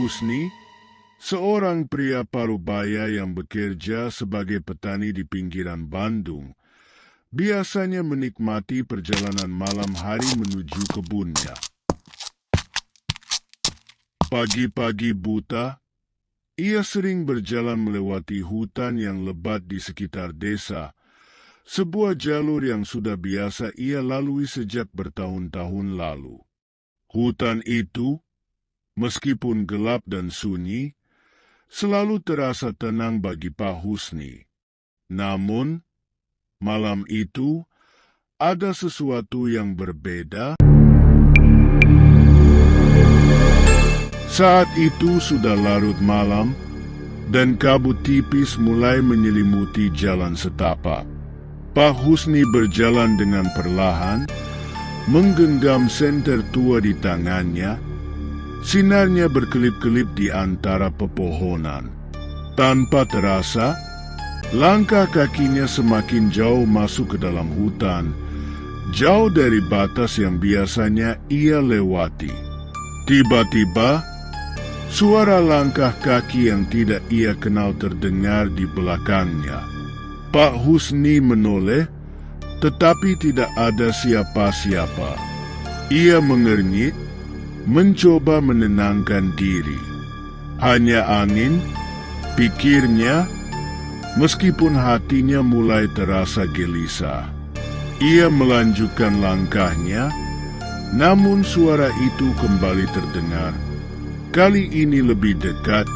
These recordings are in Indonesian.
Husni, seorang pria parubaya yang bekerja sebagai petani di pinggiran Bandung, biasanya menikmati perjalanan malam hari menuju kebunnya. Pagi-pagi buta, ia sering berjalan melewati hutan yang lebat di sekitar desa, sebuah jalur yang sudah biasa ia lalui sejak bertahun-tahun lalu. Hutan itu, meskipun gelap dan sunyi, selalu terasa tenang bagi Pak Husni. Namun, malam itu, ada sesuatu yang berbeda. Saat itu sudah larut malam, dan kabut tipis mulai menyelimuti jalan setapak. Pak Husni berjalan dengan perlahan, menggenggam senter tua di tangannya. Sinarnya berkelip-kelip di antara pepohonan. Tanpa terasa, langkah kakinya semakin jauh masuk ke dalam hutan, jauh dari batas yang biasanya ia lewati. Tiba-tiba, suara langkah kaki yang tidak ia kenal terdengar di belakangnya. Pak Husni menoleh, tetapi tidak ada siapa-siapa. Ia mengernyit, mencoba menenangkan diri. Hanya angin, pikirnya, meskipun hatinya mulai terasa gelisah. Ia melanjutkan langkahnya, namun suara itu kembali terdengar. Kali ini lebih dekat,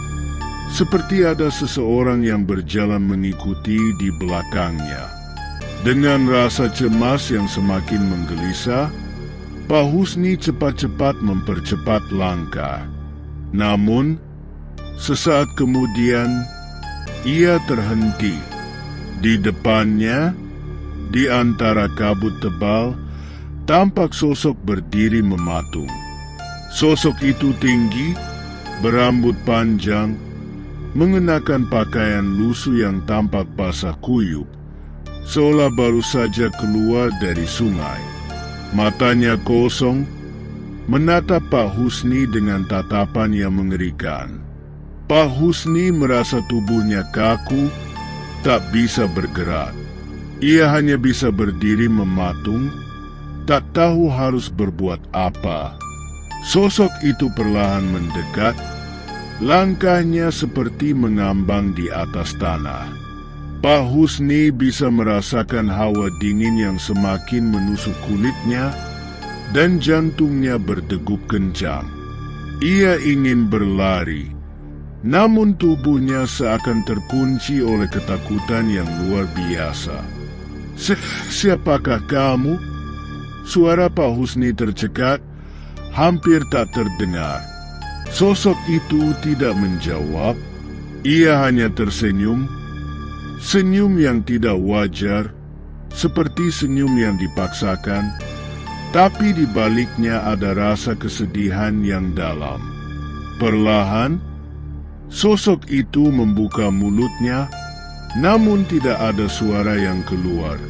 seperti ada seseorang yang berjalan mengikuti di belakangnya. Dengan rasa cemas yang semakin menggelisah, Pak Husni cepat-cepat mempercepat langkah. Namun, sesaat kemudian, ia terhenti. Di depannya, di antara kabut tebal, tampak sosok berdiri mematung. Sosok itu tinggi, berambut panjang, mengenakan pakaian lusuh yang tampak basah kuyup, seolah baru saja keluar dari sungai. Matanya kosong, menatap Pak Husni dengan tatapan yang mengerikan. Pak Husni merasa tubuhnya kaku, tak bisa bergerak. Ia hanya bisa berdiri mematung, tak tahu harus berbuat apa. Sosok itu perlahan mendekat, langkahnya seperti mengambang di atas tanah. Pak Husni bisa merasakan hawa dingin yang semakin menusuk kulitnya dan jantungnya berdegup kencang. Ia ingin berlari, namun tubuhnya seakan terkunci oleh ketakutan yang luar biasa. Siapakah kamu? Suara Pak Husni tercekat, hampir tak terdengar. Sosok itu tidak menjawab, ia hanya tersenyum. Senyum yang tidak wajar, seperti senyum yang dipaksakan, tapi di baliknya ada rasa kesedihan yang dalam. Perlahan, sosok itu membuka mulutnya, namun tidak ada suara yang keluar.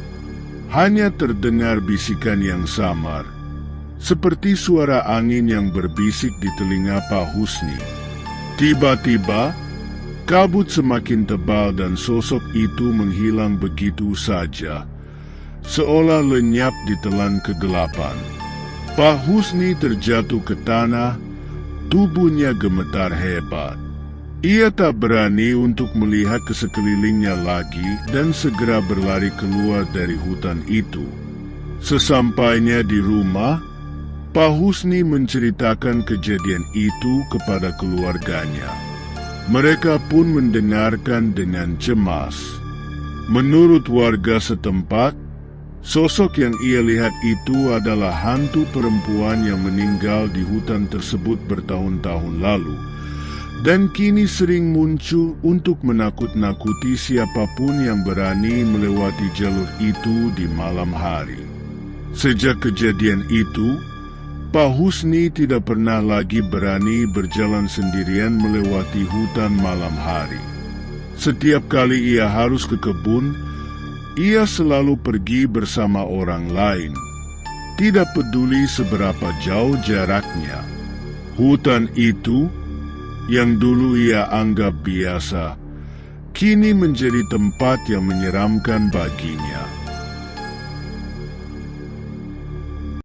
Hanya terdengar bisikan yang samar, seperti suara angin yang berbisik di telinga Pak Husni. Tiba-tiba, kabut semakin tebal dan sosok itu menghilang begitu saja, seolah lenyap ditelan kegelapan. Pak Husni terjatuh ke tanah, tubuhnya gemetar hebat. Ia tak berani untuk melihat ke sekelilingnya lagi dan segera berlari keluar dari hutan itu. Sesampainya di rumah, Pak Husni menceritakan kejadian itu kepada keluarganya. Mereka pun mendengarkan dengan cemas. Menurut warga setempat, sosok yang ia lihat itu adalah hantu perempuan yang meninggal di hutan tersebut bertahun-tahun lalu, dan kini sering muncul untuk menakut-nakuti siapapun yang berani melewati jalur itu di malam hari. Sejak kejadian itu, Pak Husni tidak pernah lagi berani berjalan sendirian melewati hutan malam hari. Setiap kali ia harus ke kebun, ia selalu pergi bersama orang lain. Tidak peduli seberapa jauh jaraknya. Hutan itu, yang dulu ia anggap biasa, kini menjadi tempat yang menyeramkan baginya.